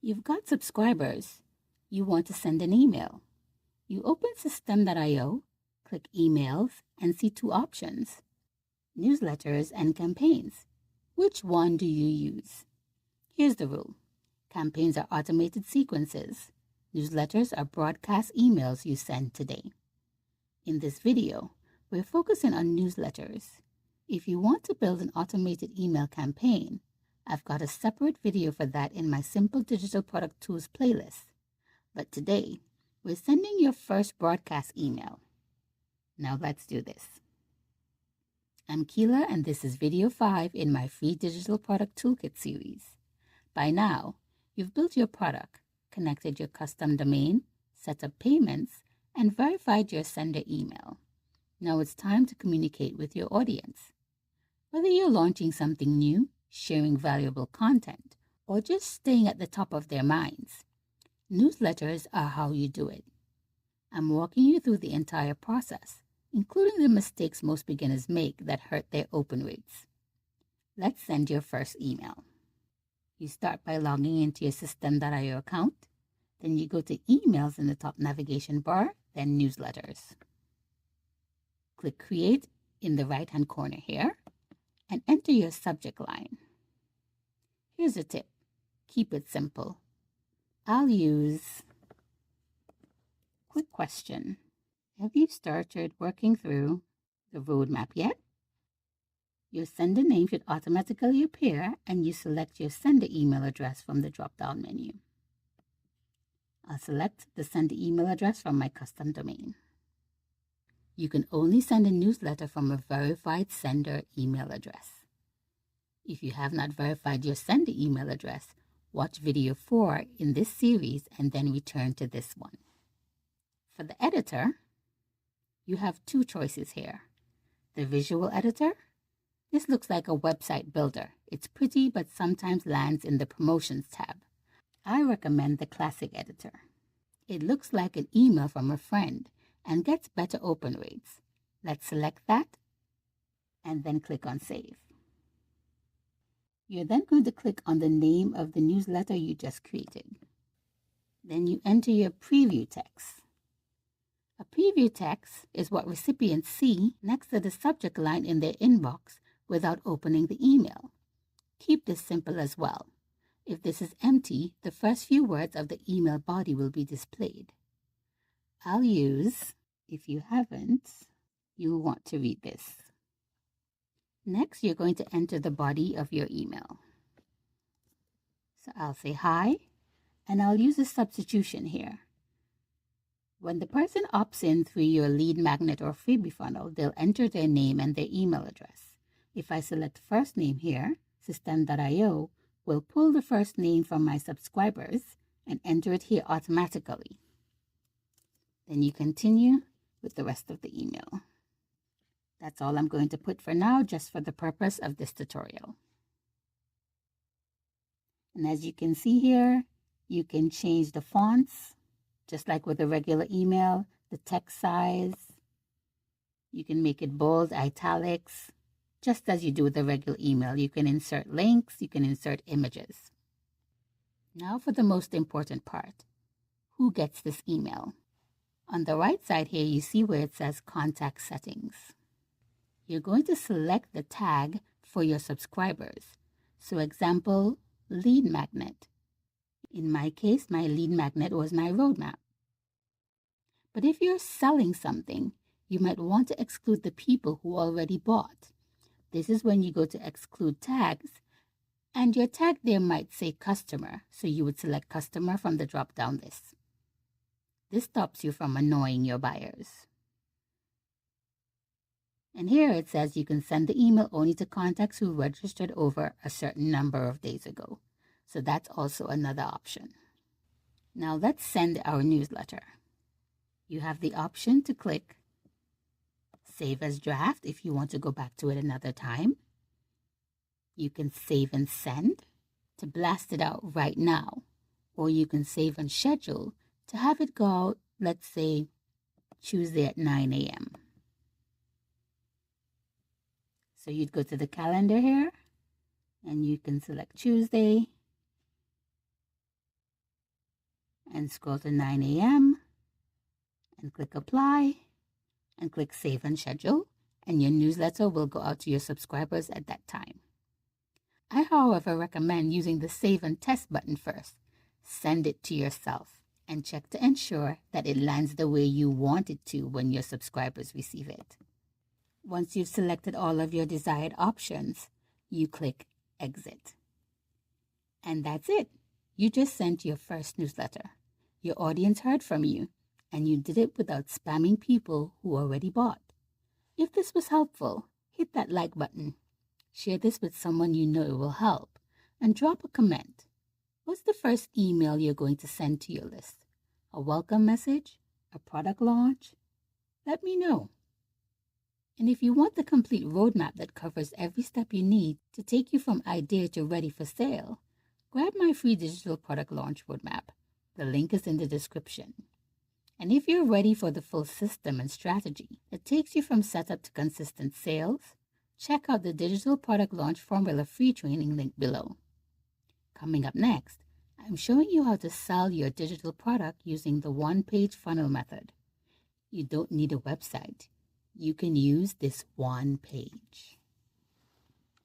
You've got subscribers. You want to send an email. You open system.io, click emails, and see two options, newsletters and campaigns. Which one do you use? Here's the rule. Campaigns are automated sequences. Newsletters are broadcast emails you send today. In this video, we're focusing on newsletters. If you want to build an automated email campaign, I've got a separate video for that in my Simple Digital Product Tools playlist. But today, we're sending your first broadcast email. Now let's do this. I'm Keela, and this is video 5 in my free Digital Product Toolkit series. By now, you've built your product, connected your custom domain, set up payments, and verified your sender email. Now it's time to communicate with your audience. Whether you're launching something new, sharing valuable content, or just staying at the top of their minds, newsletters are how you do it. I'm walking you through the entire process, including the mistakes most beginners make that hurt their open rates. Let's send your first email. You start by logging into your system.io account. Then you go to emails in the top navigation bar, then newsletters. Click create in the right-hand corner here and enter your subject line. Here's a tip. Keep it simple. I'll use quick question. Have you started working through the roadmap yet? Your sender name should automatically appear, and you select your sender email address from the drop-down menu. I'll select the sender email address from my custom domain. You can only send a newsletter from a verified sender email address. If you have not verified your sender email address, watch video 4 in this series and then return to this one. For the editor, you have two choices here. The visual editor. This looks like a website builder. It's pretty, but sometimes lands in the promotions tab. I recommend the classic editor. It looks like an email from a friend and gets better open rates. Let's select that and then click on Save. You're then going to click on the name of the newsletter you just created. Then you enter your preview text. A preview text is what recipients see next to the subject line in their inbox without opening the email. Keep this simple as well. If this is empty, the first few words of the email body will be displayed. I'll use, if you haven't, you'll want to read this. Next, you're going to enter the body of your email. So I'll say hi, and I'll use a substitution here. When the person opts in through your lead magnet or freebie funnel, they'll enter their name and their email address. If I select first name here, system.io will pull the first name from my subscribers and enter it here automatically. Then you continue with the rest of the email. That's all I'm going to put for now, just for the purpose of this tutorial. And as you can see here, you can change the fonts, just like with a regular email, the text size. You can make it bold, italics, just as you do with a regular email. You can insert links, you can insert images. Now for the most important part. Who gets this email? On the right side here, you see where it says Contact Settings. You're going to select the tag for your subscribers. So example, lead magnet. In my case, my lead magnet was my roadmap. But if you're selling something, you might want to exclude the people who already bought. This is when you go to exclude tags, and your tag there might say customer, so you would select customer from the drop-down list. This stops you from annoying your buyers. And here it says you can send the email only to contacts who registered over a certain number of days ago. So that's also another option. Now let's send our newsletter. You have the option to click Save as Draft if you want to go back to it another time. You can save and send to blast it out right now. Or you can save and schedule to have it go out, let's say, Tuesday at 9 a.m. So you'd go to the calendar here, and you can select Tuesday. and scroll to 9 a.m. and click apply and click save and schedule, and your newsletter will go out to your subscribers at that time. I, however, recommend using the save and test button first. Send it to yourself and check to ensure that it lands the way you want it to when your subscribers receive it. Once you've selected all of your desired options, you click exit. And that's it. You just sent your first newsletter. Your audience heard from you, and you did it without spamming people who already bought. If this was helpful, hit that like button. Share this with someone you know it will help, and drop a comment. What's the first email you're going to send to your list? A welcome message? A product launch? Let me know. And if you want the complete roadmap that covers every step you need to take you from idea to ready for sale, grab my free digital product launch roadmap. The link is in the description. And if you're ready for the full system and strategy that takes you from setup to consistent sales, check out the digital product launch formula free training link below. Coming up next, I'm showing you how to sell your digital product using the one-page funnel method. You don't need a website. You can use this one page.